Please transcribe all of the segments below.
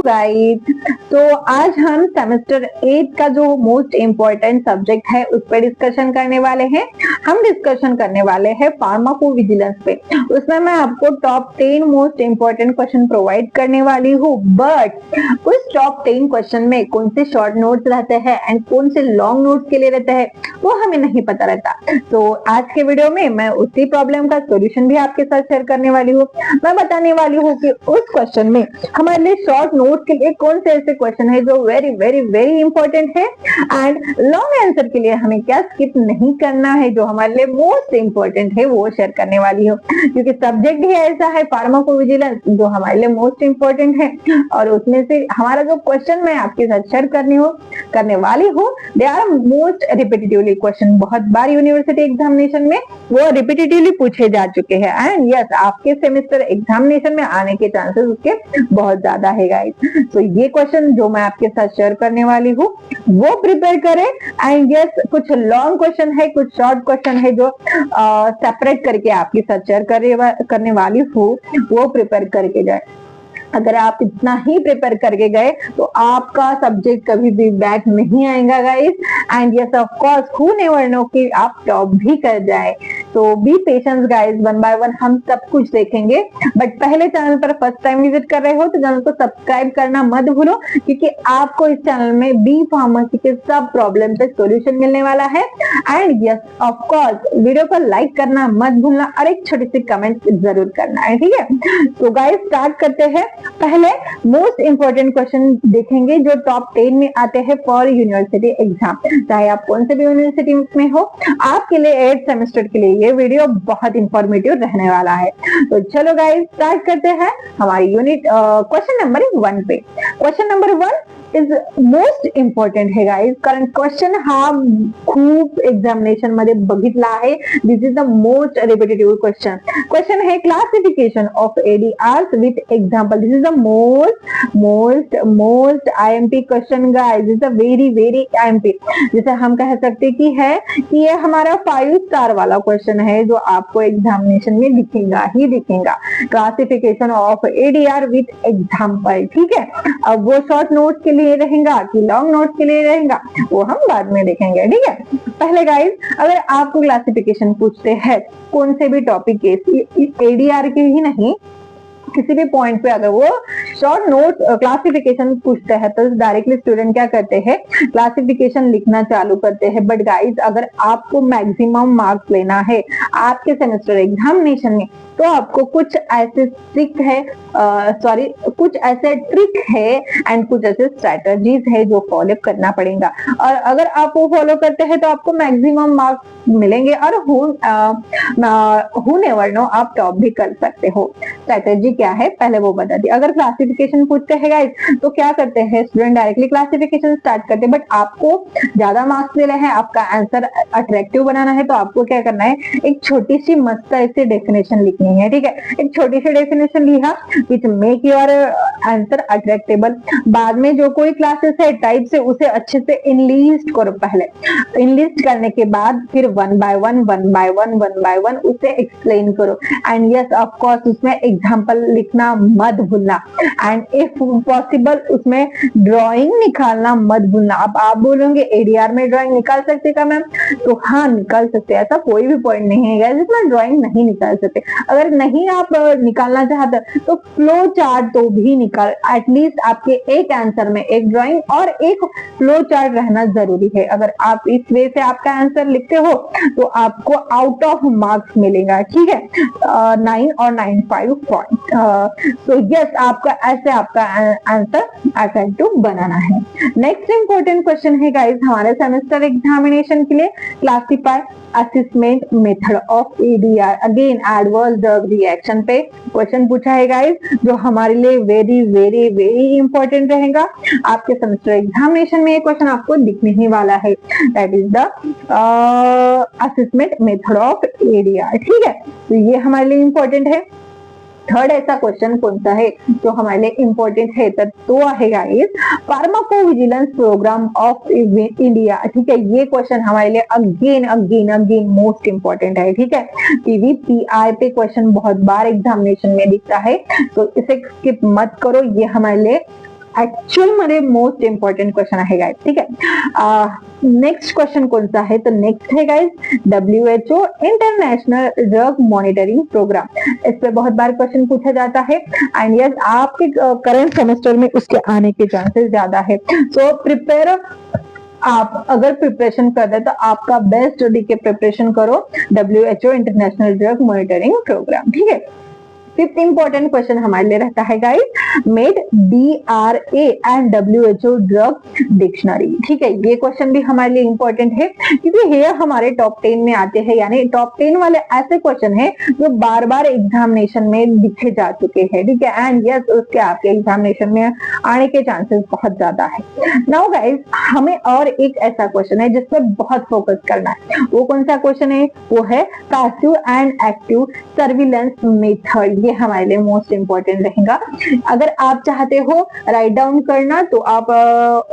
Guys, तो आज हम सेमेस्टर 8 का जो मोस्ट इम्पोर्टेंट सब्जेक्ट है उस पर डिस्कशन करने वाले हैं। हम डिस्कशन करने वाले हैं फार्माकोविजिलेंस पे। उसमें मैं आपको top 10 most important question provide करने वाली हूँ, बट उस टॉप 10 क्वेश्चन में कौन से शॉर्ट नोट्स रहते हैं एंड कौन से लॉन्ग नोट्स के लिए रहते हैं वो हमें नहीं पता रहता। तो आज के वीडियो में मैं उसी प्रॉब्लम का सोल्यूशन भी आपके साथ शेयर करने वाली हूँ। मैं बताने वाली हूँ कि उस क्वेश्चन में हमारे लिए शॉर्ट नोट के लिए कौन से ऐसे क्वेश्चन है जो वेरी वेरी वेरी इंपॉर्टेंट है एंड लॉन्ग आंसर के लिए हमें क्या स्किप नहीं करना है, जो हमारे लिए मोस्ट इंपॉर्टेंट है वो शेयर करने वाली हूँ। क्योंकि सब्जेक्ट ही ऐसा है फार्माकोविजिलेंस जो हमारे लिए मोस्ट इंपॉर्टेंट है और उसमें से हमारा जो क्वेश्चन मैं आपके साथ शेयर करने वाली हूँ they are most repetitively question. बहुत बार यूनिवर्सिटी एग्जामिनेशन में वो रिपीटेटिवली पूछे जा चुके हैं एंड यस आपके सेमेस्टर एग्जामिनेशन में आने के चांसेस उसके बहुत ज्यादा है गाइस। तो ये क्वेश्चन जो मैं आपके साथ शेयर करने वाली हूँ वो प्रिपेयर करें एंड यस कुछ लॉन्ग क्वेश्चन है, कुछ शॉर्ट क्वेश्चन है जो सेपरेट करके आपके साथ शेयर करने वाली हूँ वो प्रिपेयर करके जाए। अगर आप इतना ही प्रिपेयर करके गए तो आपका सब्जेक्ट कभी भी बैक नहीं आएगा guys and yes of course who never know कि आप टॉप भी कर जाए। तो B patience guys, one by one हम सब कुछ देखेंगे। बट पहले चैनल पर फर्स्ट टाइम विजिट कर रहे हो तो चैनल को सब्सक्राइब करना मत भूलो, क्योंकि आपको इस चैनल में बी फार्मेसी के सब प्रॉब्लम पे सॉल्यूशन मिलने वाला है and yes of course video को लाइक करना मत भूलना और एक छोटी सी कमेंट जरूर करना है, ठीक है। तो गाइस स्टार्ट करते हैं। पहले मोस्ट इंपोर्टेंट क्वेश्चन देखेंगे जो टॉप 10 में आते हैं फॉर यूनिवर्सिटी एग्जाम। चाहे आप कौन से भी यूनिवर्सिटी में हो, आपके लिए 8th सेमेस्टर के लिए ये वीडियो बहुत इंफॉर्मेटिव रहने वाला है। तो चलो गाइस स्टार्ट करते हैं हमारी यूनिट क्वेश्चन नंबर 1 पे। Question number 1 is most important है गाइस, कारण क्वेश्चन हा खूप एक्झामिनेशन मध्ये बघितला आहे। This is the most repetitive question है classification of ADR with example. This is the most IMP question guys, is a very very IMP. जैसे हम कह सकते कि है कि ये हमारा 5 स्टार वाला क्वेश्चन है जो आपको एग्जामिनेशन में दिखेगा ही दिखेगा। Classification of ADR with example, ठीक है। अब वो शॉर्ट नोट के लिए रहेगा कि लॉन्ग नोट के लिए रहेगा वो हम बाद में देखेंगे, ठीक है। पहले गाइस अगर आपको क्लासिफिकेशन पूछते हैं कौन से भी टॉपिक के, एडीआर के ही नहीं किसी भी पॉइंट पे अगर वो शॉर्ट नोट क्लासिफिकेशन पूछते हैं तो डायरेक्टली स्टूडेंट क्या करते हैं, क्लासिफिकेशन लिखना चालू करते हैं। बट गाइस अगर आपको मैक्सिमम मार्क्स लेना है आपके सेमेस्टर एग्जामिनेशन में तो आपको कुछ ऐसे ट्रिक है कुछ ऐसे ट्रिक है एंड कुछ ऐसे स्ट्रेटजीज है जो फॉलो करना पड़ेगा। और अगर आप वो फॉलो करते हैं तो आपको मैक्सिमम मार्क्स मिलेंगे और हु नेवर नो आप टॉप भी कर सकते हो। स्ट्रेटजी क्या है पहले वो बता दी। अगर क्लासिफिकेशन पूछते हैं गाइस तो क्या करते हैं स्टूडेंट, डायरेक्टली क्लासिफिकेशन स्टार्ट करते हैं। बट आपको ज्यादा मार्क्स लेना है, आपका आंसर अट्रैक्टिव बनाना है तो आपको क्या करना है, एक छोटी सी मस्त ऐसी डेफिनेशन लिखनी है, ठीक है। एक छोटी सी डेफिनेशन लिखा विच मेक योर आंसर अट्रैक्टेबल। बाद में जो कोई क्लासेस है टाइप से उसे अच्छे से इनलिस्ट करो। पहले इनलिस्ट करने के बाद फिर वन बाय वन उसे एक्सप्लेन करो एंड यस ऑफ कोर्स उसमें एग्जांपल लिखना मत भूलना एंड इफ पॉसिबल उसमें ड्राइंग निकालना मत भूलना। अब आप बोलोगे एडीआर में ड्राइंग निकाल सकते का मैम, तो हाँ निकाल सकते, ऐसा कोई भी पॉइंट नहीं है जिसमें ड्राइंग नहीं निकाल सकते। अगर नहीं आप निकालना चाहते तो फ्लो चार्ट तो भी निकाल, एटलीस्ट आपके एक आंसर में एक ड्राइंग और एक फ्लो चार्ट रहना जरूरी है। अगर आप इस वे से आपका आंसर लिखते हो तो आपको आउट ऑफ मार्क्स मिलेगा, ठीक है, 9 और 9.5 पॉइंट। सो यस आपका ऐसे आपका आंसर अट्रैक्टिव बनाना है। नेक्स्ट इंपॉर्टेंट क्वेश्चन है गाइस हमारे सेमेस्टर एग्जामिनेशन के लिए, classify assessment method of ADR. Again adverse drug reaction पे क्वेश्चन पूछा है गाइस जो हमारे लिए वेरी वेरी वेरी इंपॉर्टेंट रहेगा। आपके सेमेस्टर एग्जामिनेशन में ये क्वेश्चन आपको दिखने ही वाला है, that is the assessment method of ADR, ठीक है। तो ये हमारे लिए इंपॉर्टेंट है। थर्ड ऐसा क्वेश्चन कौन सा है जो हमारे लिए इंपॉर्टेंट है तो है guys pharmacovigilance programme of India, ठीक है। ये क्वेश्चन हमारे लिए अगेन मोस्ट इंपॉर्टेंट है, ठीक है। पीवीपीआई पे क्वेश्चन बहुत बार एग्जामिनेशन में दिखता है तो इसे स्किप मत करो, ये हमारे लिए ऍक्च्युअल मध्ये मोस्ट इम्पॉर्टंट क्वेश्चन आहे गाइस, ठीक है। नेक्स्ट क्वेश्चन कौन सा है, तो नेक्स्ट है guys WHO international drug monitoring programme. इस पे बहुत बार क्वेश्चन पूछा जाता है एंड यस आपके करंट सेमेस्टर में उसके आने के चांसेस ज्यादा है। सो प्रिपेयर, आप अगर प्रिपरेशन कर रहे तो आपका बेस्ट स्टडी के प्रिपरेशन करो WHO international drug monitoring programme, ठीक है। फिफ्थ इंपॉर्टेंट क्वेश्चन हमारे लिए रहता है guys med DRA and WHO drug dictionary, ठीक है। ये क्वेश्चन भी हमारे लिए इंपॉर्टेंट है क्योंकि ये हमारे टॉप 10 में आते हैं, यानी टॉप 10 वाले ऐसे क्वेश्चन है जो बार बार एग्जामिनेशन में लिखे जा चुके हैं, ठीक है। एंड यस उसके आपके एग्जामिनेशन में आने के चांसेस बहुत ज्यादा है। नाउ गाइस हमें और एक ऐसा क्वेश्चन है जिसपे बहुत फोकस करना है। वो कौन सा क्वेश्चन है, वो है passive and active surveillance method. ये हमारे लिए मोस्ट इंपॉर्टेंट रहेगा। अगर आप चाहते हो राइट डाउन करना तो आप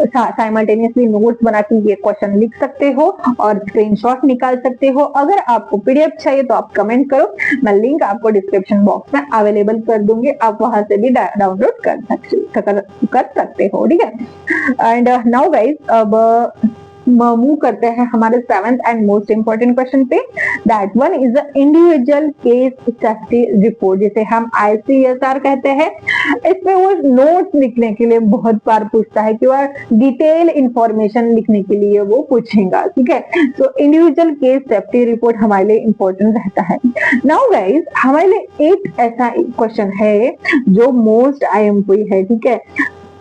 साइमल्टेनियसली नोट्स बना के ये क्वेश्चन लिख सकते हो और स्क्रीनशॉट निकाल सकते हो। अगर आपको पीडीएफ चाहिए तो आप कमेंट करो, मैं लिंक आपको डिस्क्रिप्शन बॉक्स में अवेलेबल कर दूंगी, आप वहां से भी डाउनलोड कर सकते हो, ठीक है। एंड नाउ गाइस अब मूव करते हैं हमारे seventh and most important question पे। That one is the individual case safety report, जिसे हम ICSR कहते हैं। इसमें वो नोट्स लिखने के लिए बहुत बार पूछता है कि वह डिटेल इंफॉर्मेशन लिखने के लिए वो पूछेगा, ठीक है। तो इंडिविजुअल केस सेफ्टी रिपोर्ट हमारे लिए इंपॉर्टेंट रहता है। नाउ गाइस हमारे लिए एक ऐसा क्वेश्चन है जो मोस्ट IMP है, ठीक है।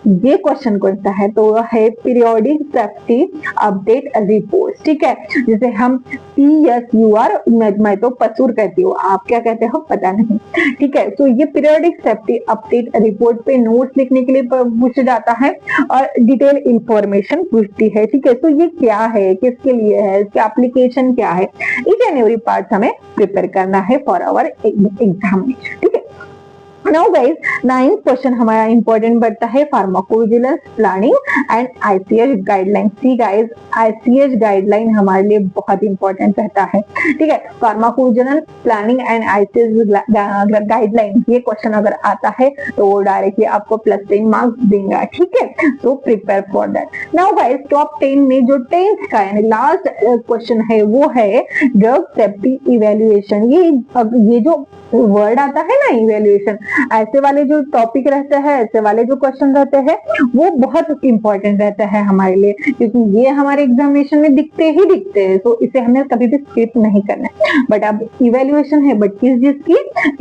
ये क्वेश्चन कौन सा है, तो वह है पीरियोडिक सेफ्टी अपडेट रिपोर्ट, ठीक है, जिसे हम PSUR, मैं तो पसूर कहती हूँ, आप क्या कहते हो पता नहीं, ठीक है। तो ये पीरियोडिक सेफ्टी अपडेट रिपोर्ट पे नोट्स लिखने के लिए पूछा जाता है और डिटेल इंफॉर्मेशन पूछती है, ठीक है। तो ये क्या है, किसके लिए है, इसका एप्लीकेशन क्या है, ईच एंड एवरी पार्ट हमें प्रिपेयर करना है फॉर आवर एग्जामिनेशन, ठीक है। नाउ गाइस 9th क्वेश्चन हमारा इंपॉर्टेंट बढ़ता है pharmacovigilance planning and ICH guideline. See guys ICH guideline हमारे लिए बहुत इंपॉर्टेंट रहता है, ठीक है। Pharmacovigilance planning and ICH guideline, ये क्वेश्चन अगर आता है तो वो डायरेक्टली आपको +10 मार्क्स देगा, ठीक है। तो prepare for that. Now guys top 10 में जो 10th का यानी लास्ट क्वेश्चन है वो है ड्रग सेफ्टी इवेल्युएशन। ये जो वर्ड आता है ना इवेल्युएशन, ऐसे वाले जो टॉपिक रहते हैं, ऐसे वाले जो क्वेश्चन रहते हैं वो बहुत इंपॉर्टेंट रहता है हमारे लिए, क्योंकि ये हमारे एग्जामिनेशन में दिखते हैं, तो इसे हमें कभी भी स्किप नहीं करना है। बट अब इवेल्युएशन है बट किस जिसकी,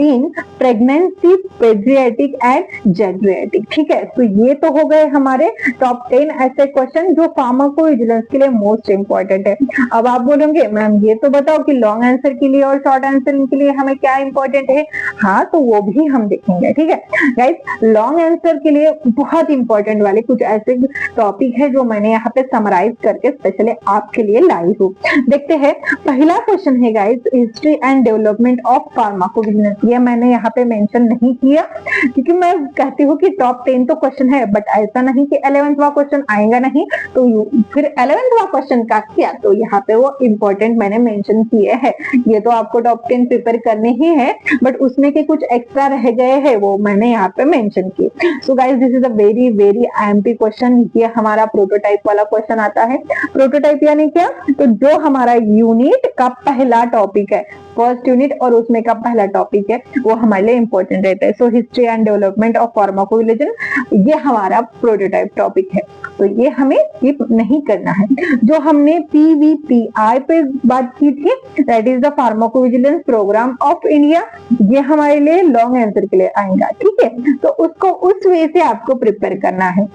in pregnancy, paediatric and geriatric, ठीक है। तो ये तो हो गए हमारे टॉप 10 ऐसे क्वेश्चन जो फार्माकोविजिलेंस के लिए मोस्ट इंपॉर्टेंट है। अब आप बोलोगे मैम ये तो बताओ कि लॉन्ग आंसर के लिए और शॉर्ट आंसर के लिए हमें क्या इंपॉर्टेंट है। हाँ तो वो भी हम देखेंगे, ठीक है गाइस। लॉन्ग आंसर के लिए बहुत इंपॉर्टेंट वाले कुछ ऐसे टॉपिक है जो मैंने यहाँ पे समराइज करके स्पेशली आपके लिए लाई हूँ। देखते हैं पहला क्वेश्चन है guys history and development of pharmacovigilance. ये मैंने यहाँ पे मेंशन नहीं किया क्योंकि मैं कहती हूँ कि टॉप 10 तो क्वेश्चन है, बट ऐसा नहीं कि 11वां क्वेश्चन आएगा नहीं तो फिर 11वां क्वेश्चन का किया, तो यहाँ पे वो इंपॉर्टेंट मैंने मेंशन किए हैं। ये तो आपको टॉप 10 प्रिपेयर करने ही है, बट उसमें के कुछ एक्स्ट्रा रह गए हैं वो मैंने यहाँ पे मेंशन किए। So guys this is a very very IMP question. ये हमारा प्रोटोटाइप वाला क्वेश्चन आता है। प्रोटोटाइप यानी क्या, तो जो हमारा यूनिट का पहला टॉपिक है, फर्स्ट यूनिट और उसमें का पहला टॉपिक है, वो हमारे लिए इंपॉर्टेंट रहता है। So history and development of pharmacovigilance ये हमारा प्रोटोटाइप टॉपिक है, तो ये हमें स्किप नहीं करना है। जो हमने PVPI पे बात की थी, that is the pharmacovigilance programme of India, ये हमारे लिए लॉन्ग आंसर के लिए आएगा, ठीक है। तो उसको उस वे से आपको प्रिपेयर करना है।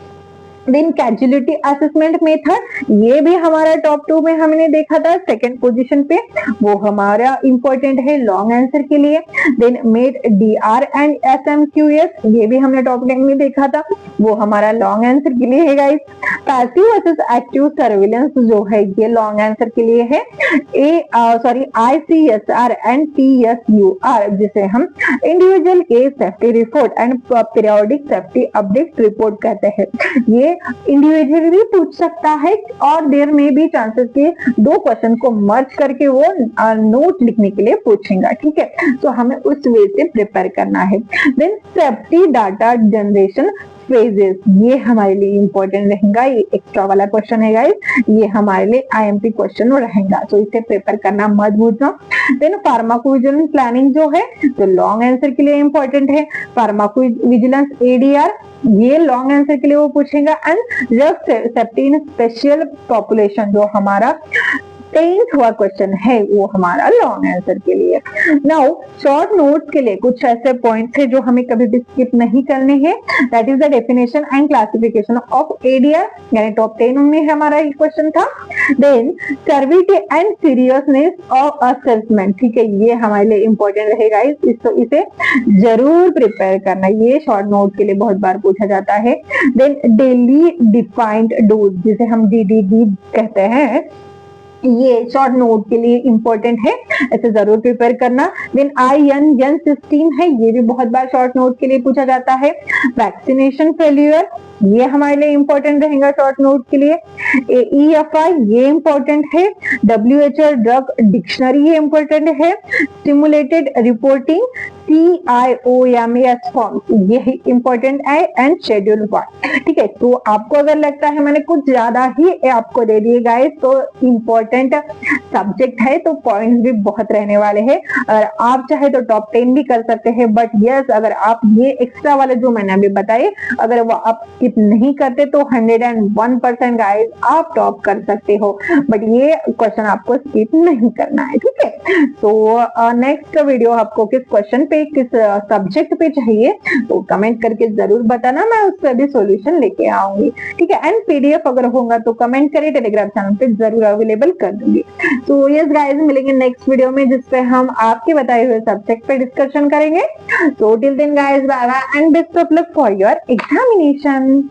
देन कैजुअलिटी असेसमेंट मेथड, ये भी हमारा टॉप 2 में हमने देखा था सेकंड पोजीशन पे, वो हमारा इंपॉर्टेंट है लॉन्ग आंसर के लिए। Then med DR and SMQS, ये भी हमने टॉप 10 में देखा था, वो हमारा लॉन्ग आंसर के लिए है guys. Passive versus active surveillance जो है ये लॉन्ग आंसर के लिए है। ICSR एंड PSUR, जिसे हम individual case safety report and periodic safety update report कहते हैं। ये इंडिविजुअली भी पूछ सकता है और देयर में भी चांसेस के दो क्वेश्चन को मर्ज करके वो नोट लिखने के लिए पूछेगा, ठीक है। तो हमें उस वे से प्रिपेयर करना है। Then safety data generation phases, ये हमारे लिए इंपॉर्टेंट रहेगा, ये एक्स्ट्रा वाला क्वेश्चन है गाइस, ये हमारे लिए IMP क्वेश्चन रहेगा, तो इसे प्रिपेयर करना मत भूलना। देन फार्माकोविजिलेंस प्लानिंग जो है तो लॉन्ग आंसर के लिए इंपॉर्टेंट है। फार्माकोविजिलेंस ADR ये लॉन्ग आंसर के लिए वो पूछेगा। And drug safety in special population जो हमारा 10th हुआ क्वेश्चन है वो हमारा लॉन्ग आंसर के लिए। नाउ शॉर्ट नोट्स के लिए कुछ ऐसे पॉइंट्स है जो हमें कभी भी स्किप नहीं करने हैं। That is the definition and classification of ADR, यानी टॉप 10 में हमारा ये क्वेश्चन था। Then severity and seriousness of assessment, ठीक है, ये हमारे लिए इंपॉर्टेंट रहेगा, इसे जरूर प्रिपेयर करना, ये शॉर्ट नोट के लिए बहुत बार पूछा जाता है। देन डेली डिफाइंड डोज जिसे हम DDD कहते हैं, ये शॉर्ट नोट के लिए इंपॉर्टेंट है, ऐसे जरूर प्रिपेयर करना। देन IN 16 है, ये भी बहुत बार शॉर्ट नोट के लिए पूछा जाता है। वैक्सीनेशन फेल्यूर ये हमारे लिए इंपॉर्टेंट रहेगा शॉर्ट नोट के लिए। EFI ये इंपॉर्टेंट है। WHO ड्रग डिक्शनरी ये इंपॉर्टेंट है। स्टिमुलेटेड रिपोर्टिंग CIOMAS फॉर्म ये इंपॉर्टेंट है। एंड शेड्यूल 1, ठीक है, तो आपको अगर लगता है मैंने कुछ ज्यादा ही आपको दे दिए गाइस, तो इंपॉर्टेंट सब्जेक्ट है तो पॉइंट्स भी बहुत रहने वाले हैं, और आप चाहे तो टॉप 10 भी कर सकते हैं। बट यस, अगर आप ये एक्स्ट्रा वाले जो मैंने अभी बताए अगर वो आप स्किप नहीं करते तो 101% गाइस आप टॉप कर सकते हो, बट ये क्वेश्चन आपको स्किप नहीं करना है, ठीक है। तो नेक्स्ट वीडियो आपको किस क्वेश्चन पे किस सब्जेक्ट पे चाहिए तो कमेंट करके जरूर बताना, मैं उस पर भी सॉल्यूशन लेके आऊंगी, ठीक है। एंड PDF अगर होगा तो कमेंट करिए, टेलीग्राम चैनल पे जरूर अवेलेबल कर दूंगी। तो यस गाइस, मिलेंगे नेक्स्ट वीडियो में जिसपे हम आपके बताए हुए सब्जेक्ट पे डिस्कशन करेंगे। So till then guys, bye bye and best of luck for your examination.